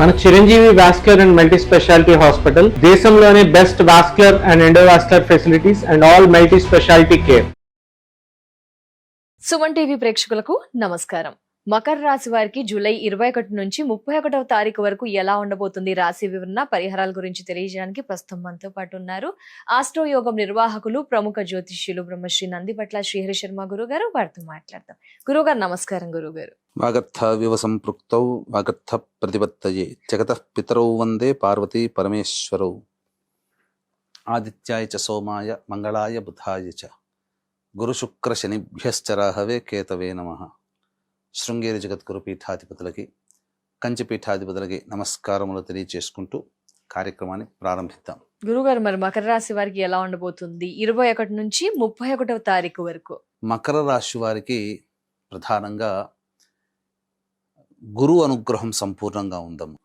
మన Chiranjeevi vascular and multi speciality hospital దేశంలోనే best vascular and endovascular facilities and all multi speciality care. Suman TV ప్రేక్షకులకు నమస్కారం. మకర రాశి వారికి జూలై 21 నుంచి 31వ తారీఖు వరకు ఎలా ఉండబోతుంది రాశి వివరణ పరిహారాల గురించి తెలియజేయడానికి ప్రస్తుతం మనతో పాటు ఉన్నారు ఆస్ట్రో యోగం నిర్వాహకులు ప్రముఖ జ్యోతిష్యులు బ్రహ్మశ్రీ నందిపట్ల శ్రీహరి శర్మ గురుగారు. వారితో మాట్లాడతాం. గురుగారు నమస్కారం. గురుగారు, వాగర్థ వివ సంపృక్తౌ వాగర్థ ప్రతిపత్తయే జగతః పితరౌ వందే పార్వతీ పరమేశ్వరౌ ఆదిత్యాయ చ సోమాయ మంగళాయ బుధాయ చ గురు శుక్ర శనిభ్యశ్చ రాహవే కేతవే నమః. శృంగేరి జగద్గురు పీఠాధిపతులకి కంచి పీఠాధిపతులకి నమస్కారములు తెలియజేసుకుంటూ కార్యక్రమాన్ని ప్రారంభిద్దాం. గురుగారు, మరి మకర రాశి వారికి ఎలా ఉండబోతుంది 21 నుంచి 31వ తారీఖు వరకు? మకర రాశి వారికి ప్రధానంగా గురు అనుగ్రహం సంపూర్ణంగా ఉందము.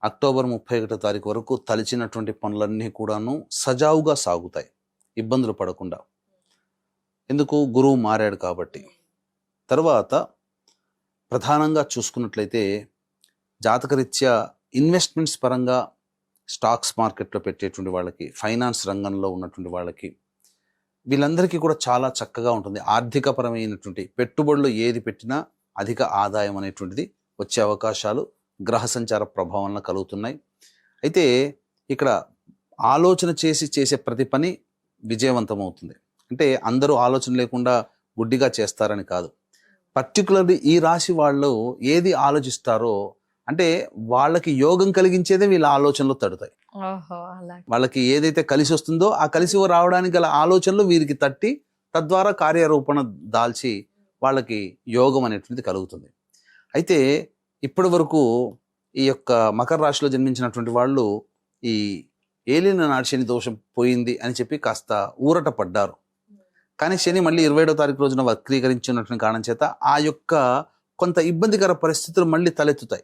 అక్టోబర్ 31వ తారీఖు వరకు తలిచినటువంటి పనులన్నీ కూడాను సజావుగా సాగుతాయి, ఇబ్బందులు పడకుండా. ఎందుకు? గురువు మారాడు కాబట్టి. తర్వాత ప్రధానంగా చూసుకున్నట్లయితే జాతకరీత్యా ఇన్వెస్ట్మెంట్స్ పరంగా స్టాక్స్ మార్కెట్లో పెట్టేటువంటి వాళ్ళకి, ఫైనాన్స్ రంగంలో ఉన్నటువంటి వాళ్ళకి, వీళ్ళందరికీ కూడా చాలా చక్కగా ఉంటుంది. ఆర్థికపరమైనటువంటి పెట్టుబడులు ఏది పెట్టినా అధిక ఆదాయం అనేటువంటిది వచ్చే అవకాశాలు గ్రహ సంచార ప్రభావం వలన కలుగుతున్నాయి. అయితే ఇక్కడ ఆలోచన చేసే ప్రతి పని విజయవంతమవుతుంది. అంటే అందరూ ఆలోచన లేకుండా గుడ్డిగా చేస్తారని కాదు. పర్టికులర్లీ ఈ రాశి వాళ్ళు ఏది ఆలోచిస్తారో అంటే వాళ్ళకి యోగం కలిగించేదే వీళ్ళ ఆలోచనలు తడుతాయి. వాళ్ళకి ఏదైతే కలిసి వస్తుందో ఆ కలిసి రావడానికి గల ఆలోచనలు వీరికి తట్టి తద్వారా కార్యరూపణ దాల్చి వాళ్ళకి యోగం అనేటువంటిది కలుగుతుంది. అయితే ఇప్పటి వరకు ఈ యొక్క మకర రాశిలో జన్మించినటువంటి వాళ్ళు ఈ ఏలిన నాటి శని దోషం పోయింది అని చెప్పి కాస్త ఊరట పడ్డారు. కానీ శని మళ్ళీ 27వ తారీఖు రోజున వక్రీకరించినటువంటి కారణం చేత ఆ యొక్క కొంత ఇబ్బందికర పరిస్థితులు మళ్ళీ తలెత్తుతాయి.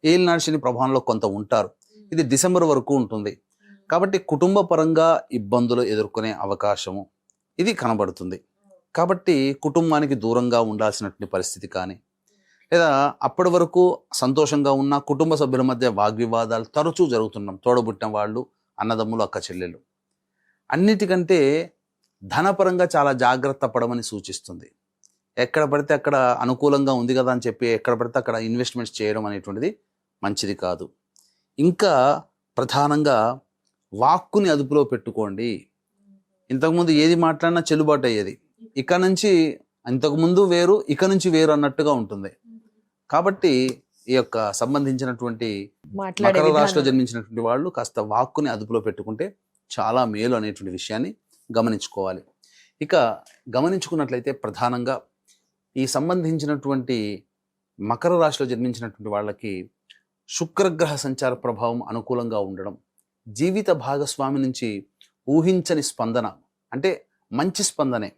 ఏలినాడు శని ప్రభావంలో కొంత ఉంటారు. ఇది డిసెంబర్ వరకు ఉంటుంది. కాబట్టి కుటుంబ పరంగా ఇబ్బందులు ఎదుర్కొనే అవకాశము ఇది కనబడుతుంది. కాబట్టి కుటుంబానికి దూరంగా ఉండాల్సినటువంటి పరిస్థితి కానీ, లేదా అప్పటి వరకు సంతోషంగా ఉన్న కుటుంబ సభ్యుల మధ్య వాగ్వివాదాలు తరచూ జరుగుతున్నాం. తోడబుట్టిన వాళ్ళు, అన్నదమ్ములు, అక్క చెల్లెళ్ళు. అన్నిటికంటే ధనపరంగా చాలా జాగ్రత్త పడమని సూచిస్తుంది. ఎక్కడ పడితే అక్కడ అనుకూలంగా ఉంది కదా అని చెప్పి ఎక్కడ పడితే అక్కడ ఇన్వెస్ట్మెంట్స్ చేయడం అనేటువంటిది మంచిది కాదు. ఇంకా ప్రధానంగా వాక్కుని అదుపులో పెట్టుకోండి. ఇంతకుముందు ఏది మాట్లాడినా చెల్లుబాటు అయ్యేది. ఇక నుంచి ఇంతకుముందు వేరు, ఇక నుంచి వేరు అన్నట్టుగా ఉంటుంది. కాబట్టి ఈ యొక్క సంబంధించినటువంటి మకర రాశిలో జన్మించినటువంటి వాళ్ళు కాస్త వాక్కుని అదుపులో పెట్టుకుంటే చాలా మేలు అనేటువంటి విషయాన్ని గమనించుకోవాలి. ఇక గమనించుకున్నట్లయితే ప్రధానంగా ఈ సంబంధించినటువంటి మకర రాశిలో జన్మించినటువంటి వాళ్ళకి శుక్రగ్రహ సంచార ప్రభావం అనుకూలంగా ఉండడం, జీవిత భాగస్వామి నుంచి ఊహించని స్పందన, అంటే మంచి స్పందనే.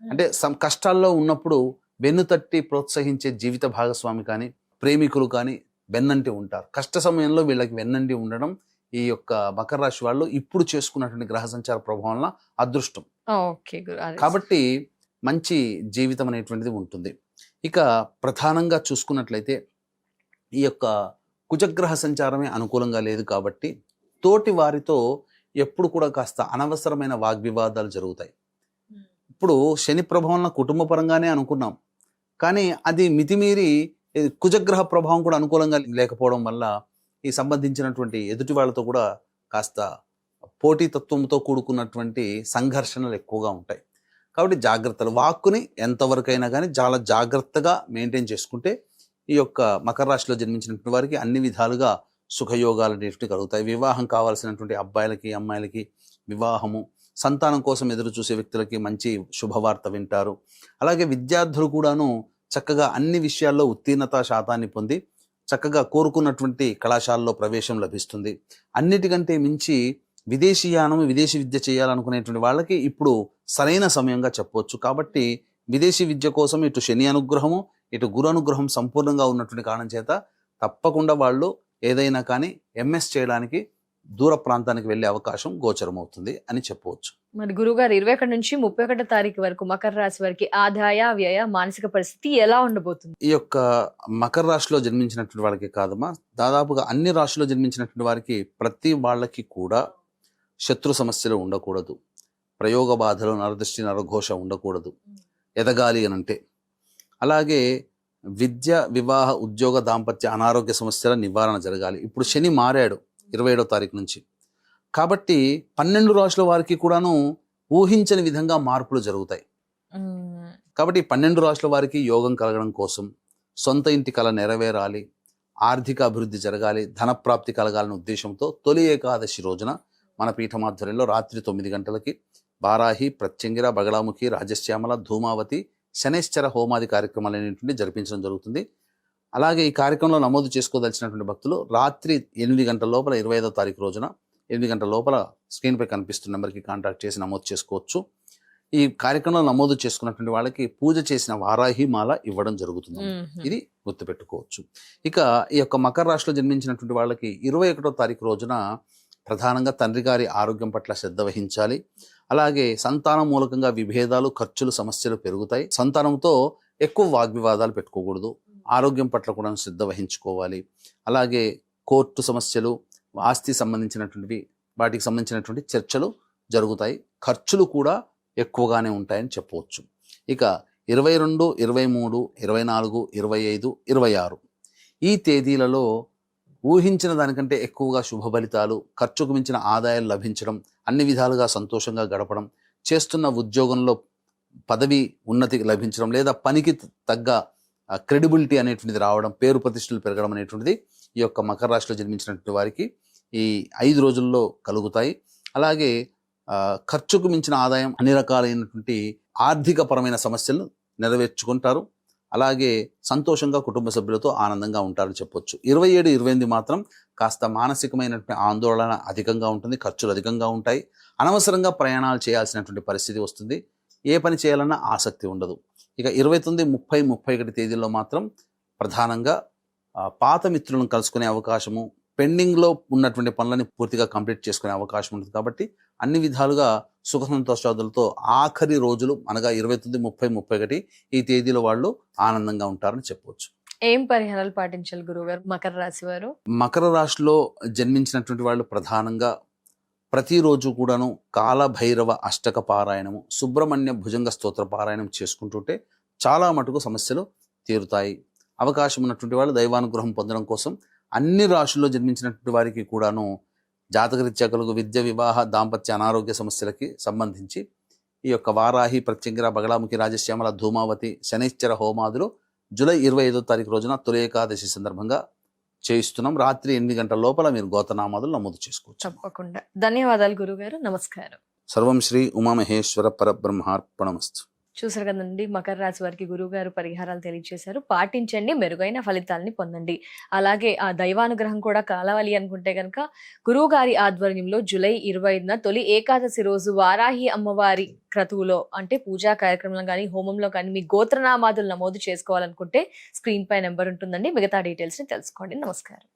అంటే కష్టాల్లో ఉన్నప్పుడు వెన్నుతట్టి ప్రోత్సహించే జీవిత భాగస్వామి కానీ, ప్రేమికులు కానీ వెన్నంటి ఉంటారు. కష్ట సమయంలో వీళ్ళకి వెన్నంటి ఉండడం ఈ యొక్క మకర రాశి వాళ్ళు ఇప్పుడు చేసుకున్నటువంటి గ్రహ సంచార ప్రభావం వల్ల అదృష్టం. కాబట్టి మంచి జీవితం అనేటువంటిది ఉంటుంది. ఇక ప్రధానంగా చూసుకున్నట్లయితే ఈ యొక్క కుజగ్రహ సంచారమే అనుకూలంగా లేదు కాబట్టి తోటి వారితో ఎప్పుడు కూడా కాస్త అనవసరమైన వాగ్వివాదాలు జరుగుతాయి. ఇప్పుడు శని ప్రభావం కుటుంబ పరంగానే అనుకున్నాం, కానీ అది మితిమీరి కుజగ్రహ ప్రభావం కూడా అనుకూలంగా లేకపోవడం వల్ల ఈ సంబంధించినటువంటి ఎదుటి వాళ్ళతో కూడా కాస్త పోటీతత్వంతో కూడుకున్నటువంటి సంఘర్షణలు ఎక్కువగా ఉంటాయి. కాబట్టి జాగ్రత్తలు, వాక్కుని ఎంతవరకైనా కానీ చాలా జాగ్రత్తగా మెయింటైన్ చేసుకుంటే ఈ యొక్క మకర రాశిలో జన్మించినటువంటి వారికి అన్ని విధాలుగా సుఖయోగాలు అనేటివి కలుగుతాయి. వివాహం కావాల్సినటువంటి అబ్బాయిలకి, అమ్మాయిలకి వివాహము, సంతానం కోసం ఎదురు చూసే వ్యక్తులకి మంచి శుభవార్త వింటారు. అలాగే విద్యార్థులు కూడాను చక్కగా అన్ని విషయాల్లో ఉత్తీర్ణత శాతాన్ని పొంది చక్కగా కోరుకున్నటువంటి కళాశాలలో ప్రవేశం లభిస్తుంది. అన్నిటికంటే మించి విదేశీయానం, విదేశీ విద్య చేయాలనుకునేటువంటి వాళ్ళకి ఇప్పుడు సరైన సమయంగా చెప్పవచ్చు. కాబట్టి విదేశీ విద్య కోసం ఇటు శని అనుగ్రహము, ఇటు గురు అనుగ్రహం సంపూర్ణంగా ఉన్నటువంటి కారణం చేత తప్పకుండా వాళ్ళు ఏదైనా కానీ ఎంఎస్ చేయడానికి దూర ప్రాంతానికి వెళ్ళే అవకాశం గోచరం అవుతుంది అని చెప్పవచ్చు. మరి గురుగారు 21 నుంచి 31 తారీఖు వరకు మకర రాశి వారికి ఆదాయ వ్యయ మానసిక పరిస్థితి ఎలా ఉండబోతుంది? ఈ యొక్క మకర రాశిలో జన్మించినటువంటి వాళ్ళకి కాదమ్మా, దాదాపుగా అన్ని రాశిలో జన్మించినటువంటి వారికి ప్రతి వాళ్ళకి కూడా శత్రు సమస్యలు ఉండకూడదు, ప్రయోగ బాధలు, నరదృష్టి, నరఘోష ఉండకూడదు, ఎదగాలి అని అంటే. అలాగే విద్య, వివాహ, ఉద్యోగ, దాంపత్య, అనారోగ్య సమస్యల నివారణ జరగాలి. ఇప్పుడు శని మారాడు 27వ తారీఖు నుంచి, కాబట్టి 12 రాశుల వారికి కూడాను ఊహించని విధంగా మార్పులు జరుగుతాయి. కాబట్టి 12 రాశుల వారికి యోగం కలగడం కోసం, సొంత ఇంటి కల నెరవేరాలి, ఆర్థిక అభివృద్ధి జరగాలి, ధనప్రాప్తి కలగాలనే ఉద్దేశంతో తొలి ఏకాదశి రోజున మన పీఠమాధ్వర్యంలో రాత్రి 9 గంటలకి వారాహి, ప్రత్యంగిర, బగళాముఖి, రాజశ్యామల, ధూమావతి, శనేశ్చర హోమాది కార్యక్రమాలు అనేటువంటి జరిపించడం జరుగుతుంది. అలాగే ఈ కార్యక్రమంలో నమోదు చేసుకోదలిచినటువంటి భక్తులు రాత్రి 8 గంటల లోపల 25వ తారీఖు రోజున 8 గంటల లోపల స్క్రీన్పై కనిపిస్తున్న నెంబర్కి కాంటాక్ట్ చేసి నమోదు చేసుకోవచ్చు. ఈ కార్యక్రమంలో నమోదు చేసుకున్నటువంటి వాళ్ళకి పూజ చేసిన వారాహి మాల ఇవ్వడం జరుగుతుంది. ఇది గుర్తుపెట్టుకోవచ్చు. ఇక ఈ యొక్క మకర రాశిలో జన్మించినటువంటి వాళ్ళకి 21వ తారీఖు రోజున ప్రధానంగా తండ్రి గారి ఆరోగ్యం పట్ల శ్రద్ధ వహించాలి. అలాగే సంతానం మూలకంగా విభేదాలు, ఖర్చులు, సమస్యలు పెరుగుతాయి. సంతానంతో ఎక్కువ వాగ్వివాదాలు పెట్టుకోకూడదు. ఆరోగ్యం పట్ల కూడా శ్రద్ధ వహించుకోవాలి. అలాగే కోర్టు సమస్యలు, ఆస్తి సంబంధించినటువంటివి, వాటికి సంబంధించినటువంటి చర్చలు జరుగుతాయి. ఖర్చులు కూడా ఎక్కువగానే ఉంటాయని చెప్పవచ్చు. ఇక 22, 23, 24, 25, 26 ఈ తేదీలలో ఊహించిన దానికంటే ఎక్కువగా శుభ ఫలితాలు, ఖర్చుకు మించిన ఆదాయాలు లభించడం, అన్ని విధాలుగా సంతోషంగా గడపడం, చేస్తున్న ఉద్యోగంలో పదవి ఉన్నతి లభించడం, లేదా పనికి తగ్గ క్రెడిబిలిటీ అనేటువంటిది రావడం, పేరు ప్రతిష్టలు పెరగడం అనేటువంటిది ఈ యొక్క మకర రాశిలో జన్మించినటువంటి వారికి ఈ 5 రోజుల్లో కలుగుతాయి. అలాగే ఖర్చుకు మించిన ఆదాయం, అన్ని రకాలైనటువంటి ఆర్థిక పరమైన సమస్యలు నెరవేర్చుకుంటారు. అలాగే సంతోషంగా కుటుంబ సభ్యులతో ఆనందంగా ఉంటారని చెప్పొచ్చు. 27, 28 మాత్రం కాస్త మానసికమైనటువంటి ఆందోళన అధికంగా ఉంటుంది, ఖర్చులు అధికంగా ఉంటాయి, అనవసరంగా ప్రయాణాలు చేయాల్సినటువంటి పరిస్థితి వస్తుంది, ఏ పని చేయాలన్నా ఆసక్తి ఉండదు. ఇక 29, 30, 31 తేదీల్లో మాత్రం ప్రధానంగా పాత మిత్రులను కలుసుకునే అవకాశము, పెండింగ్లో ఉన్నటువంటి పనులని పూర్తిగా కంప్లీట్ చేసుకునే అవకాశం ఉంటుంది. కాబట్టి అన్ని విధాలుగా సుఖ సంతోషాదులతో ఆఖరి రోజులు అనగా 29, 30, 31 ఈ తేదీలో వాళ్ళు ఆనందంగా ఉంటారని చెప్పవచ్చు. ఏం పరిహారాలు పాటించాలి గురువుగారు మకర రాశి వారు? మకర రాశిలో జన్మించినటువంటి వాళ్ళు ప్రధానంగా ప్రతిరోజు కూడాను కాలభైరవ అష్టక పారాయణము, సుబ్రహ్మణ్య భుజంగ స్తోత్ర పారాయణం చేసుకుంటుంటే చాలా మటుకు సమస్యలు తీరుతాయి. అవకాశం ఉన్నటువంటి వాళ్ళు దైవానుగ్రహం పొందడం కోసం అన్ని రాశుల్లో జన్మించినటువంటి వారికి కూడాను జాతకరీత్యా కలుగు విద్య, వివాహ, దాంపత్య, అనారోగ్య సమస్యలకి సంబంధించి ఈ యొక్క వారాహి, ప్రత్యంగిర, బగళాముఖి, రాజశ్యామల, ధూమావతి, శనైశ్చర హోమాదులు జూలై 25వ తారీఖు రోజున తొలి ఏకాదశి సందర్భంగా చేయిస్తున్నాం. రాత్రి 8 గంటల లోపల మీరు గోతనామాదులు నమోదు చేసుకోవచ్చు. తప్పకుండా. ధన్యవాదాలు గురుగారు. నమస్కారం. సర్వం శ్రీ ఉమామహేశ్వర పరబ్రహ్మార్పణమస్తు. చూసారు కదండి, మకర రాశి వారికి గురువు గారు పరిహారాలు తెలియజేశారు. పాటించండి, మెరుగైన ఫలితాలని పొందండి. అలాగే ఆ దైవానుగ్రహం కూడా కావాలి అనుకుంటే కనుక గురువు గారి ఆధ్వర్యంలో జూలై 25న తొలి ఏకాదశి రోజు వారాహి అమ్మవారి క్రతువులో అంటే పూజా కార్యక్రమంలో కానీ హోమంలో కానీ మీ గోత్రనామాదులు నమోదు చేసుకోవాలనుకుంటే స్క్రీన్ పై నెంబర్ ఉంటుందండి. మిగతా డీటెయిల్స్ ని తెలుసుకోండి. నమస్కారం.